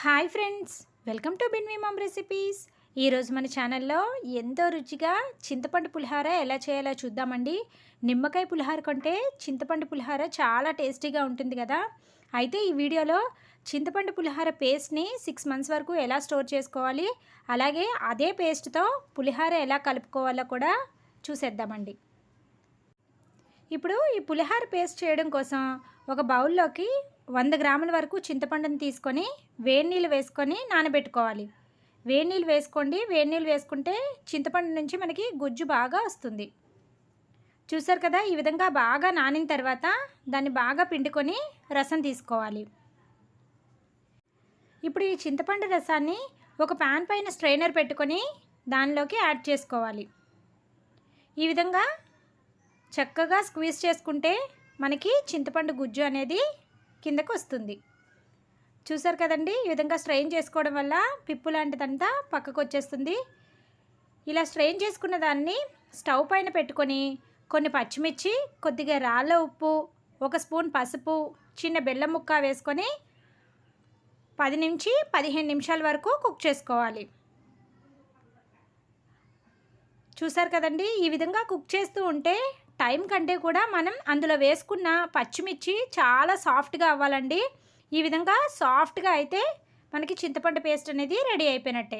Hi friends, welcome to బిన్వి mum recipes. ఈరోజు మన ఛానల్లో ఎంతో రుచిగా చింతపండు పులిహార ఎలా చేయాలో చూద్దామండి. నిమ్మకాయ పులిహార కంటే చింతపండు పులిహార చాలా టేస్టీగా ఉంటుంది కదా. అయితే ఈ వీడియోలో చింతపండు పులిహార పేస్ట్ని 6 మంత్స్ వరకు ఎలా స్టోర్ చేసుకోవాలి, అలాగే అదే పేస్ట్తో పులిహార ఎలా కలుపుకోవాలో కూడా చూసేద్దామండి. ఇప్పుడు ఈ పులిహార పేస్ట్ చేయడం కోసం ఒక బౌల్లోకి 100 గ్రాముల వరకు చింతపండుని తీసుకొని వేడి నీళ్ళు వేసుకొని నానబెట్టుకోవాలి. వేడి నీళ్ళు వేసుకోండి. వేడి నీళ్ళు వేసుకుంటే చింతపండు నుంచి మనకి గుజ్జు బాగా వస్తుంది. చూసారు కదా, ఈ విధంగా బాగా నానిన తర్వాత దాన్ని బాగా పిండుకొని రసం తీసుకోవాలి. ఇప్పుడు ఈ చింతపండు రసాన్ని ఒక ప్యాన్ పైన స్ట్రైనర్ పెట్టుకొని దానిలోకి యాడ్ చేసుకోవాలి. ఈ విధంగా చక్కగా స్క్వీజ్ చేసుకుంటే మనకి చింతపండు గుజ్జు అనేది కిందకు వస్తుంది. చూసారు కదండి, ఈ విధంగా స్ట్రెయిన్ చేసుకోవడం వల్ల పిప్పు లాంటిదంతా పక్కకు వచ్చేస్తుంది. ఇలా స్ట్రెయిన్ చేసుకున్న దాన్ని స్టవ్ పైన పెట్టుకొని కొన్ని పచ్చిమిర్చి, కొద్దిగా రాళ్ళ ఉప్పు, 1 స్పూన్ పసుపు, చిన్న బెల్లం ముక్క వేసుకొని 10 నుంచి 15 నిమిషాల వరకు కుక్ చేసుకోవాలి. చూసారు కదండి, ఈ విధంగా కుక్ చేస్తూ ఉంటే టైం కంటే కూడా మనం అందులో వేసుకున్న పచ్చిమిర్చి చాలా సాఫ్ట్గా అవ్వాలండి. ఈ విధంగా సాఫ్ట్గా అయితే మనకి చింతపండు పేస్ట్ అనేది రెడీ అయిపోయినట్టే.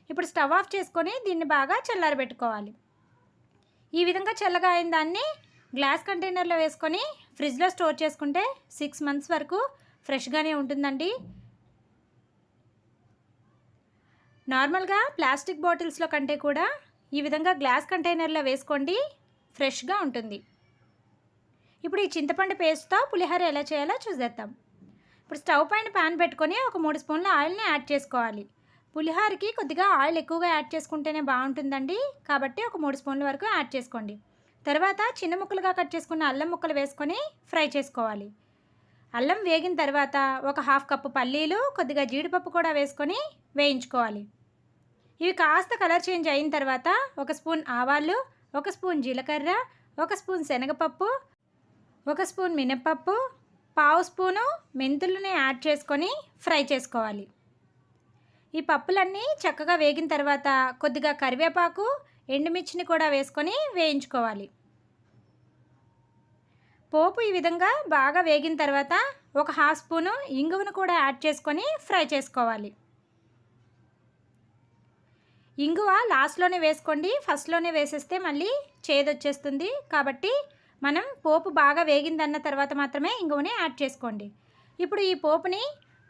ఇప్పుడు స్టవ్ ఆఫ్ చేసుకొని దీన్ని బాగా చల్లారబెట్టుకోవాలి. ఈ విధంగా చల్లగా అయిన దాన్ని గ్లాస్ కంటైనర్లో వేసుకొని ఫ్రిడ్జ్లో స్టోర్ చేసుకుంటే 6 మంత్స్ వరకు ఫ్రెష్గానే ఉంటుందండి. నార్మల్గా ప్లాస్టిక్ బాటిల్స్లో కంటే కూడా ఈ విధంగా గ్లాస్ కంటైనర్లో వేసుకోండి, ఫ్రెష్గా ఉంటుంది. ఇప్పుడు ఈ చింతపండు పేస్ట్తో పులిహోర ఎలా చేయాలో చూసేద్దాం. ఇప్పుడు స్టవ్ పైన ప్యాన్ పెట్టుకొని ఒక 3 స్పూన్ల ఆయిల్ని యాడ్ చేసుకోవాలి. పులిహోరకి కొద్దిగా ఆయిల్ ఎక్కువగా యాడ్ చేసుకుంటేనే బాగుంటుందండి, కాబట్టి ఒక 3 స్పూన్ల వరకు యాడ్ చేసుకోండి. తర్వాత చిన్న ముక్కలుగా కట్ చేసుకున్న అల్లం ముక్కలు వేసుకొని ఫ్రై చేసుకోవాలి. అల్లం వేగిన తర్వాత ఒక 1/2 కప్పు పల్లీలు, కొద్దిగా జీడిపప్పు కూడా వేసుకొని వేయించుకోవాలి. ఇవి కాస్త కలర్ చేంజ్ అయిన తర్వాత 1 స్పూన్ ఆవాలు, 1 స్పూన్ జీలకర్ర, 1 స్పూన్ శనగపప్పు, 1 స్పూన్ మినప్పప్పు, 1/2 స్పూను మెంతులని యాడ్ చేసుకొని ఫ్రై చేసుకోవాలి. ఈ పప్పులన్నీ చక్కగా వేగిన తర్వాత కొద్దిగా కరివేపాకు, ఎండుమిర్చిని కూడా వేసుకొని వేయించుకోవాలి. పోపు ఈ విధంగా బాగా వేగిన తర్వాత ఒక 1/2 స్పూను ఇంగువను కూడా యాడ్ చేసుకొని ఫ్రై చేసుకోవాలి. ఇంగువ లాస్ట్లోనే వేసుకోండి, ఫస్ట్లోనే వేసేస్తే మళ్ళీ చేదొచ్చేస్తుంది. కాబట్టి మనం పోపు బాగా వేగిందన్న తర్వాత మాత్రమే ఇంగువని యాడ్ చేసుకోండి. ఇప్పుడు ఈ పోపుని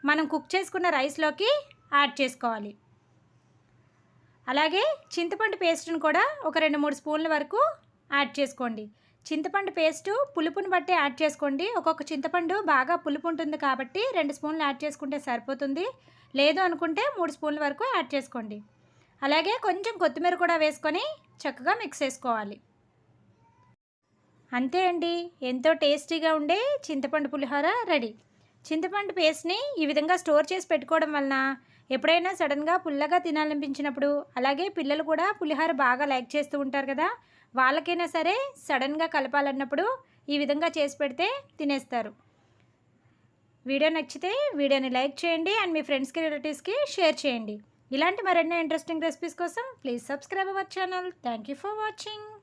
మనం కుక్ చేసుకున్న రైస్లోకి యాడ్ చేసుకోవాలి. అలాగే చింతపండు పేస్ట్ని కూడా ఒక 2-3 స్పూన్ల వరకు యాడ్ చేసుకోండి. చింతపండు పేస్టు పులుపుని బట్టి యాడ్ చేసుకోండి. ఒక్కొక్క చింతపండు బాగా పులుపు ఉంటుంది కాబట్టి 2 స్పూన్లు యాడ్ చేసుకుంటే సరిపోతుంది. లేదు అనుకుంటే 3 స్పూన్ల వరకు యాడ్ చేసుకోండి. అలాగే కొంచెం కొత్తిమీర కూడా వేసుకొని చక్కగా మిక్స్ చేసుకోవాలి. అంతే అండి, ఎంతో టేస్టీగా ఉండే చింతపండు పులిహోర రెడీ. చింతపండు పేస్ట్ని ఈ విధంగా స్టోర్ చేసి పెట్టుకోవడం వలన ఎప్పుడైనా సడన్గా పుల్లగా తినాలనిపించినప్పుడు, అలాగే పిల్లలు కూడా పులిహోర బాగా లైక్ చేస్తూ ఉంటారు కదా, వాళ్ళకైనా సరే సడన్గా కలపాలన్నప్పుడు ఈ విధంగా చేసి పెడితే తినేస్తారు. వీడియో నచ్చితే వీడియోని లైక్ చేయండి అండ్ మీ ఫ్రెండ్స్కి, రిలేటివ్స్కి షేర్ చేయండి. ఇలాంటి మరెన్నో ఇంట్రెస్టింగ్ రెసిపీస్ కోసం please subscribe our channel. Thank you for watching.